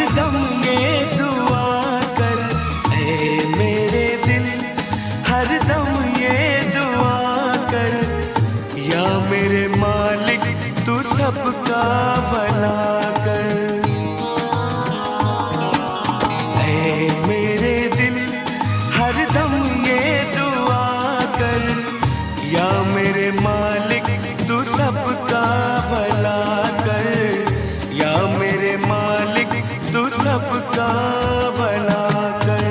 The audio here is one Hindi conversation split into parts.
हरदम ये दुआ कर, ऐ मेरे दिल हरदम ये दुआ कर, या मेरे मालिक तू सबका भला कर। ऐ मेरे दिल हरदम ये दुआ कर, या मेरे मालिक तू सबका भला कर, या मेरे मालिक तू सबका भला कर।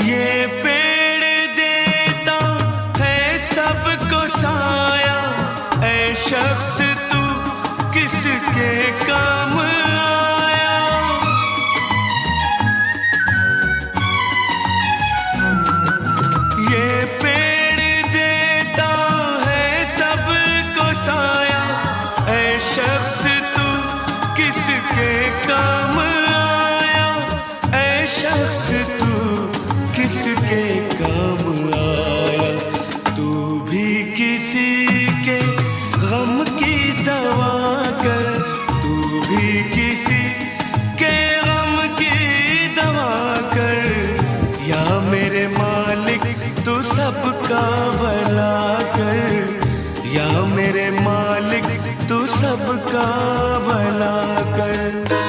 ये पेड़ देता है सबको साया, ऐ शख्स तू किसके काम आया। ये पेड़ देता है सबको साया, ऐ शख्स तू किसके काम आया। ऐ शख्स तू किसके काम आया। तू भी किसी के गम की दवा कर, तू भी किसी के गम की दवा कर, या मेरे मालिक तू सबका भला कर, या मेरे मालिक तू सबका भला कर।